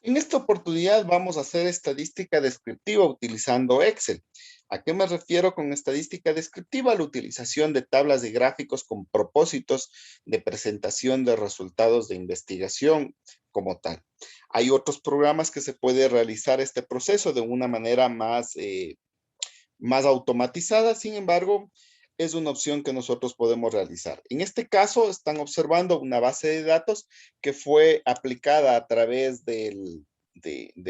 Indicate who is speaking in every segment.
Speaker 1: En esta oportunidad vamos a hacer estadística descriptiva utilizando Excel. ¿A qué me refiero con estadística descriptiva? La utilización de tablas de gráficos con propósitos de presentación de resultados de investigación como tal. Hay otros programas que se puede realizar este proceso de una manera más automatizada, sin embargo, es una opción que nosotros podemos realizar. En este caso, están observando una base de datos que fue aplicada a través de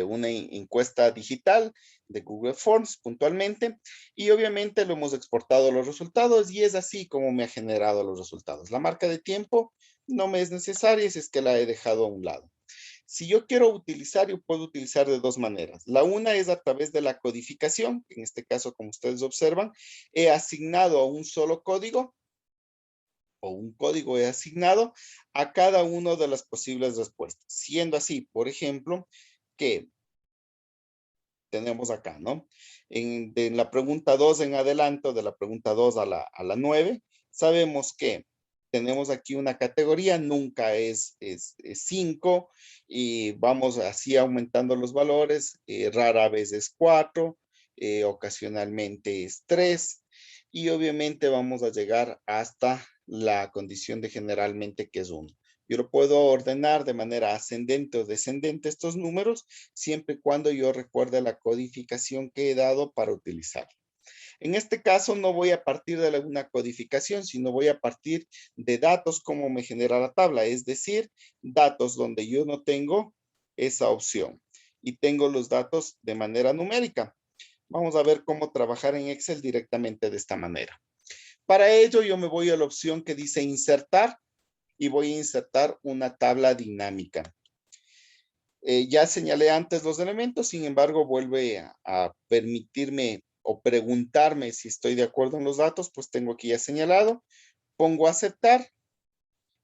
Speaker 1: una encuesta digital de Google Forms puntualmente, y obviamente lo hemos exportado los resultados y es así como me ha generado los resultados. La marca de tiempo no me es necesaria si es que la he dejado a un lado. Si yo quiero utilizar, yo puedo utilizar de dos maneras. La una es a través de la codificación, que en este caso, como ustedes observan, he asignado a un solo código o un código he asignado a cada una de las posibles respuestas. Siendo así, por ejemplo, que tenemos acá, ¿no? De la pregunta 2 en adelanto, de la pregunta 2 a la 9, sabemos que tenemos aquí una categoría, nunca es 5, y vamos así aumentando los valores, rara vez es 4, ocasionalmente es 3, y obviamente vamos a llegar hasta la condición de generalmente que es 1. Yo lo puedo ordenar de manera ascendente o descendente estos números, siempre y cuando yo recuerde la codificación que he dado para utilizar. En este caso no voy a partir de una codificación, sino voy a partir de datos como me genera la tabla, es decir, datos donde yo no tengo esa opción y tengo los datos de manera numérica. Vamos a ver cómo trabajar en Excel directamente de esta manera. Para ello yo me voy a la opción que dice insertar y voy a insertar una tabla dinámica. Ya señalé antes los elementos, sin embargo, vuelve a permitirme o preguntarme si estoy de acuerdo en los datos, pues tengo aquí ya señalado, pongo aceptar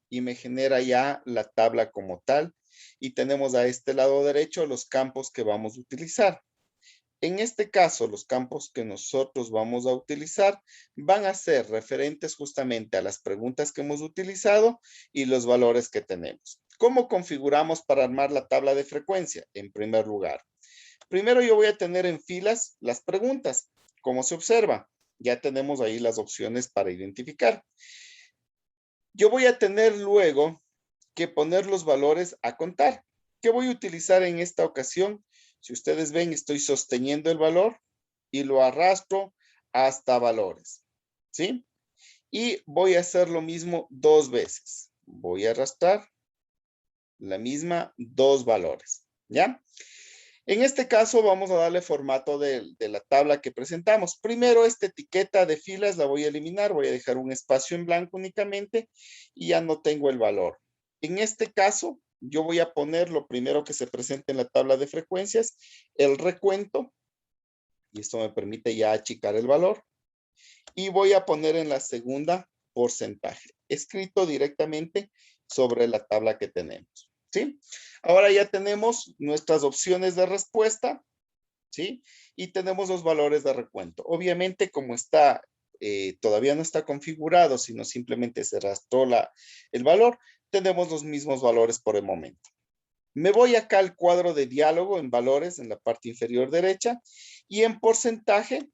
Speaker 1: y me genera ya la tabla como tal. Y tenemos a este lado derecho los campos que vamos a utilizar. En este caso, los campos que nosotros vamos a utilizar van a ser referentes justamente a las preguntas que hemos utilizado y los valores que tenemos. ¿Cómo configuramos para armar la tabla de frecuencia? En primer lugar, primero yo voy a tener en filas las preguntas. Como se observa, ya tenemos ahí las opciones para identificar. Yo voy a tener luego que poner los valores a contar. ¿Qué voy a utilizar en esta ocasión? Si ustedes ven, estoy sosteniendo el valor y lo arrastro hasta valores, ¿sí? Y voy a hacer lo mismo 2 veces. Voy a arrastrar la misma 2 valores, ¿ya? En este caso vamos a darle formato de la tabla que presentamos. Primero esta etiqueta de filas la voy a eliminar, voy a dejar un espacio en blanco únicamente y ya no tengo el valor. En este caso yo voy a poner lo primero que se presente en la tabla de frecuencias, el recuento, y esto me permite ya achicar el valor, y voy a poner en la segunda porcentaje, escrito directamente sobre la tabla que tenemos, ¿sí? Ahora ya tenemos nuestras opciones de respuesta, ¿sí? Y tenemos los valores de recuento. Obviamente, como está, todavía no está configurado, sino simplemente se arrastró el valor, tenemos los mismos valores por el momento. Me voy acá al cuadro de diálogo en valores en la parte inferior derecha y en porcentaje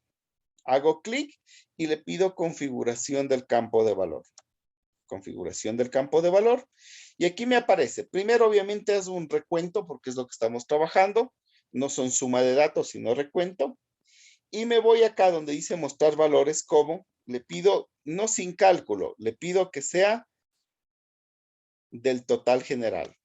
Speaker 1: hago clic y le pido configuración del campo de valor. Configuración del campo de valor. Y aquí me aparece, primero obviamente es un recuento porque es lo que estamos trabajando. No son suma de datos, sino recuento. Y me voy acá donde dice mostrar valores como, le pido, no sin cálculo, le pido que sea del total general.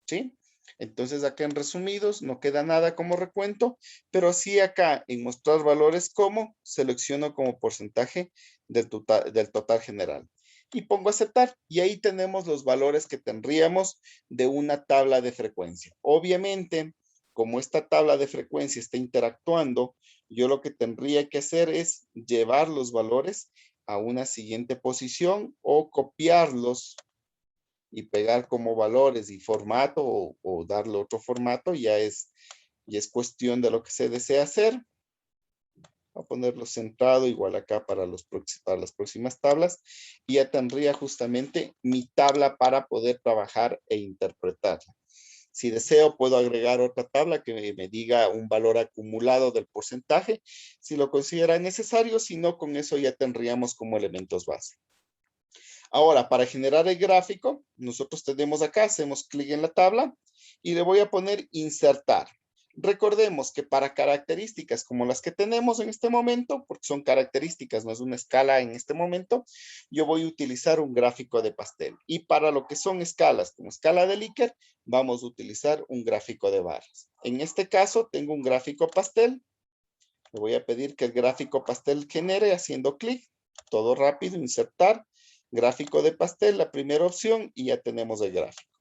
Speaker 1: ¿Sí? Entonces acá en resumidos no queda nada como recuento, pero sí acá en mostrar valores como selecciono como porcentaje del total general. Y pongo aceptar y ahí tenemos los valores que tendríamos de una tabla de frecuencia. Obviamente, como esta tabla de frecuencia está interactuando, yo lo que tendría que hacer es llevar los valores a una siguiente posición o copiarlos y pegar como valores y formato o darle otro formato, ya es cuestión de lo que se desea hacer. Voy a ponerlo centrado igual acá para las próximas tablas y ya tendría justamente mi tabla para poder trabajar e interpretarla. Si deseo, puedo agregar otra tabla que me diga un valor acumulado del porcentaje, si lo considera necesario, si no, con eso ya tendríamos como elementos base. Ahora, para generar el gráfico, nosotros tenemos acá, hacemos clic en la tabla y le voy a poner insertar. Recordemos que para características como las que tenemos en este momento, porque son características, no es una escala en este momento, yo voy a utilizar un gráfico de pastel. Y para lo que son escalas, como escala de Likert, vamos a utilizar un gráfico de barras. En este caso, tengo un gráfico pastel. Le voy a pedir que el gráfico pastel genere haciendo clic, todo rápido, insertar, gráfico de pastel, la primera opción, y ya tenemos el gráfico.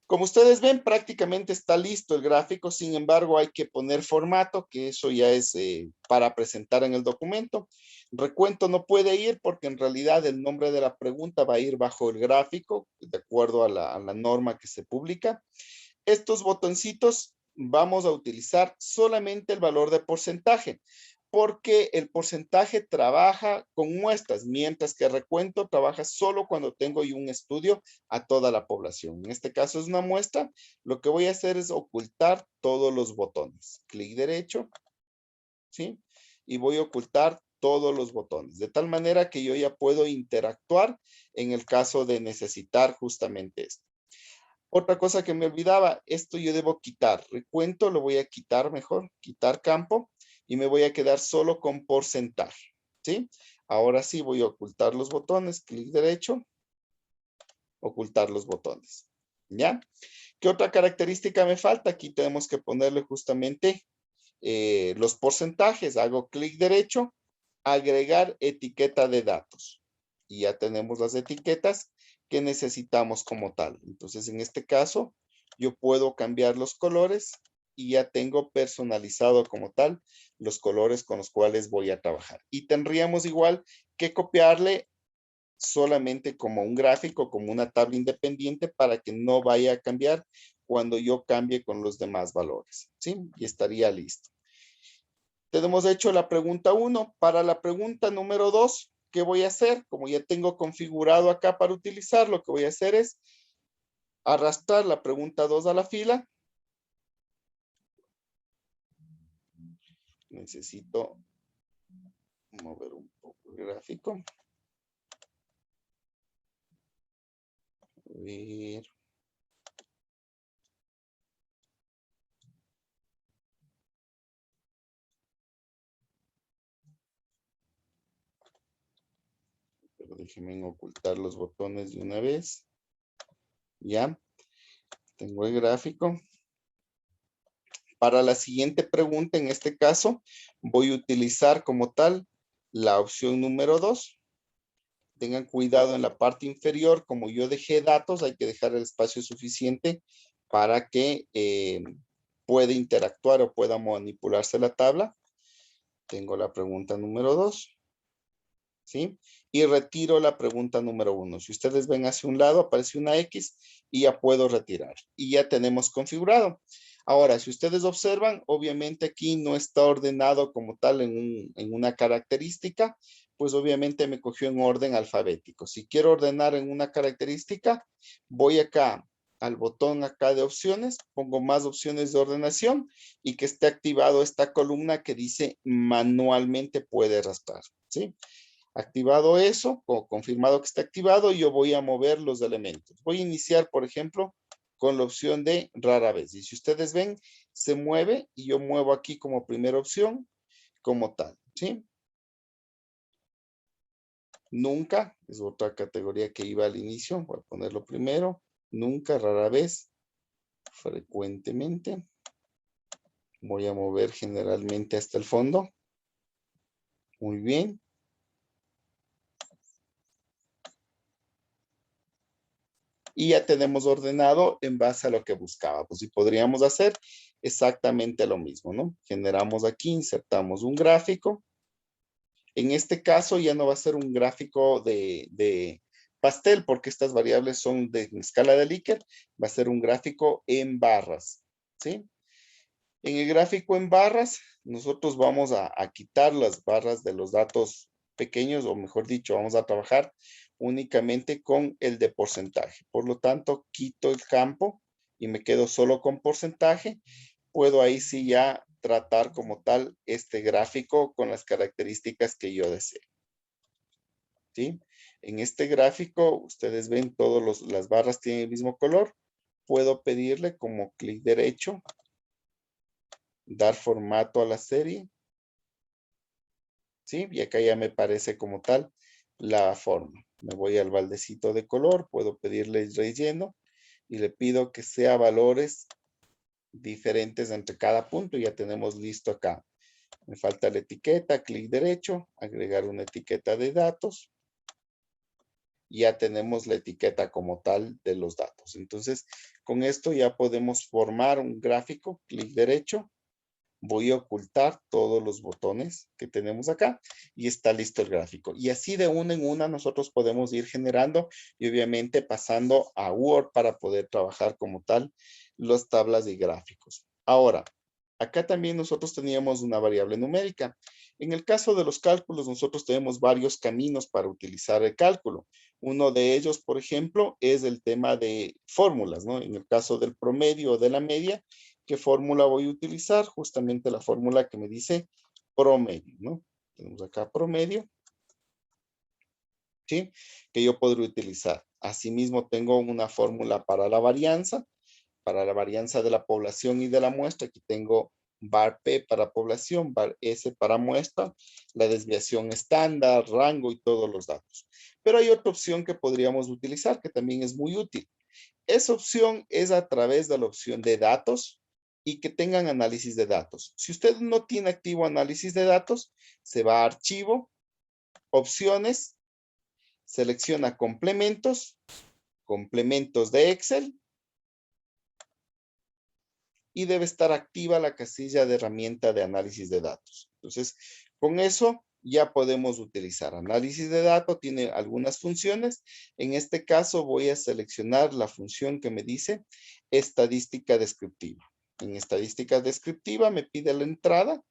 Speaker 1: Como ustedes ven, prácticamente está listo el gráfico, sin embargo, hay que poner formato, que eso ya es para presentar en el documento. Recuento no puede ir porque en realidad el nombre de la pregunta va a ir bajo el gráfico, de acuerdo a la norma que se publica. Estos botoncitos vamos a utilizar solamente el valor de porcentaje, porque el porcentaje trabaja con muestras, mientras que recuento trabaja solo cuando tengo yo un estudio a toda la población. En este caso es una muestra. Lo que voy a hacer es ocultar todos los botones. Clic derecho, ¿sí? Y voy a ocultar todos los botones, de tal manera que yo ya puedo interactuar en el caso de necesitar justamente esto. Otra cosa que me olvidaba, esto yo debo quitar. Recuento lo voy a quitar mejor, quitar campo y me voy a quedar solo con porcentaje, ¿sí? Ahora sí voy a ocultar los botones, clic derecho, ocultar los botones, ¿ya? ¿Qué otra característica me falta? Aquí tenemos que ponerle justamente los porcentajes. Hago clic derecho, agregar etiqueta de datos. Y ya tenemos las etiquetas que necesitamos como tal. Entonces, en este caso, yo puedo cambiar los colores y ya tengo personalizado como tal los colores con los cuales voy a trabajar. Y tendríamos igual que copiarle solamente como un gráfico, como una tabla independiente para que no vaya a cambiar cuando yo cambie con los demás valores, ¿sí? Y estaría listo. Tenemos hecho la pregunta 1. Para la pregunta número 2, ¿qué voy a hacer? Como ya tengo configurado acá para utilizar, lo que voy a hacer es arrastrar la pregunta 2 a la fila. Necesito mover un poco el gráfico. A ver. Pero déjenme ocultar los botones de una vez. Ya. Tengo el gráfico. Para la siguiente pregunta, en este caso, voy a utilizar como tal la opción número 2. Tengan cuidado en la parte inferior, como yo dejé datos, hay que dejar el espacio suficiente para que pueda interactuar o pueda manipularse la tabla. Tengo la pregunta número 2, ¿sí? Y retiro la pregunta número 1. Si ustedes ven hacia un lado, aparece una X y ya puedo retirar. Y ya tenemos configurado. Ahora, si ustedes observan, obviamente aquí no está ordenado como tal en una característica, pues obviamente me cogió en orden alfabético. Si quiero ordenar en una característica, voy acá al botón acá de opciones, pongo más opciones de ordenación y que esté activado esta columna que dice manualmente puede arrastrar, ¿sí? Activado eso, o confirmado que está activado, yo voy a mover los elementos. Voy a iniciar, por ejemplo, con la opción de rara vez. Y si ustedes ven, se mueve y yo muevo aquí como primera opción, como tal, ¿sí? Nunca, es otra categoría que iba al inicio, voy a ponerlo primero. Nunca, rara vez, frecuentemente. Voy a mover generalmente hasta el fondo. Muy bien. Y ya tenemos ordenado en base a lo que buscábamos. Y podríamos hacer exactamente lo mismo, ¿no? Generamos aquí, insertamos un gráfico. En este caso ya no va a ser un gráfico de pastel porque estas variables son de escala de Likert. Va a ser un gráfico en barras, ¿sí? En el gráfico en barras, nosotros vamos a quitar las barras de los datos pequeños, o mejor dicho, vamos a trabajar únicamente con el de porcentaje. Por lo tanto, quito el campo y me quedo solo con porcentaje, puedo ahí sí ya tratar como tal este gráfico con las características que yo deseo. ¿Sí? En este gráfico, ustedes ven todas las barras tienen el mismo color. Puedo pedirle como clic derecho, dar formato a la serie. ¿Sí? Y acá ya me parece como tal la forma. Me voy al baldecito de color, puedo pedirle relleno y le pido que sea valores diferentes entre cada punto. Ya tenemos listo acá. Me falta la etiqueta, clic derecho, agregar una etiqueta de datos. Ya tenemos la etiqueta como tal de los datos. Entonces, con esto ya podemos formar un gráfico, clic derecho. Voy a ocultar todos los botones que tenemos acá y está listo el gráfico. Y así de una en una nosotros podemos ir generando y obviamente pasando a Word para poder trabajar como tal las tablas de gráficos. Ahora, acá también nosotros teníamos una variable numérica. En el caso de los cálculos, nosotros tenemos varios caminos para utilizar el cálculo. Uno de ellos, por ejemplo, es el tema de fórmulas, ¿no? En el caso del promedio o de la media, ¿qué fórmula voy a utilizar? Justamente la fórmula que me dice promedio, ¿no? Tenemos acá promedio, ¿sí? Que yo podré utilizar. Asimismo, tengo una fórmula para la varianza de la población y de la muestra. Aquí tengo var P para población, var S para muestra, la desviación estándar, rango y todos los datos. Pero hay otra opción que podríamos utilizar que también es muy útil. Esa opción es a través de la opción de datos y que tengan análisis de datos. Si usted no tiene activo análisis de datos, se va a archivo, opciones, selecciona complementos, complementos de Excel y debe estar activa la casilla de herramienta de análisis de datos. Entonces, con eso ya podemos utilizar análisis de datos, tiene algunas funciones. En este caso voy a seleccionar la función que me dice estadística descriptiva. En estadística descriptiva me pide la entrada,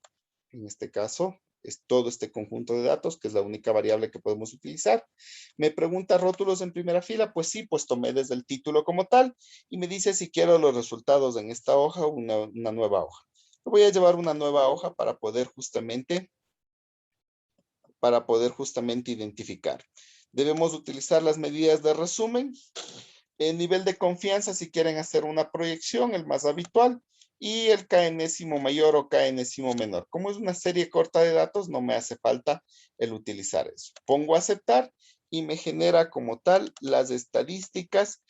Speaker 1: en este caso es todo este conjunto de datos, que es la única variable que podemos utilizar. Me pregunta rótulos en primera fila, pues sí, pues tomé desde el título como tal, y me dice si quiero los resultados en esta hoja o una nueva hoja. Voy a llevar una nueva hoja para poder justamente identificar. Debemos utilizar las medidas de resumen, el nivel de confianza si quieren hacer una proyección, el más habitual, y el k-enésimo mayor o k-enésimo menor. Como es una serie corta de datos, no me hace falta el utilizar eso. Pongo aceptar y me genera como tal las estadísticas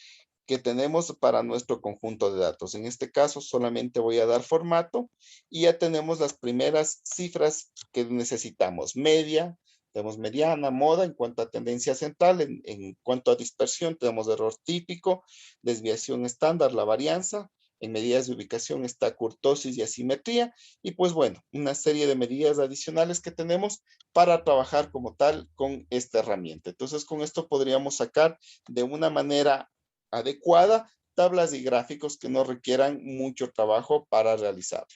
Speaker 1: que tenemos para nuestro conjunto de datos. En este caso solamente voy a dar formato y ya tenemos las primeras cifras que necesitamos. Media, tenemos mediana, moda en cuanto a tendencia central, en cuanto a dispersión tenemos error típico, desviación estándar, la varianza, en medidas de ubicación está kurtosis y asimetría y pues bueno, una serie de medidas adicionales que tenemos para trabajar como tal con esta herramienta. Entonces con esto podríamos sacar de una manera adecuada tablas y gráficos que no requieran mucho trabajo para realizar.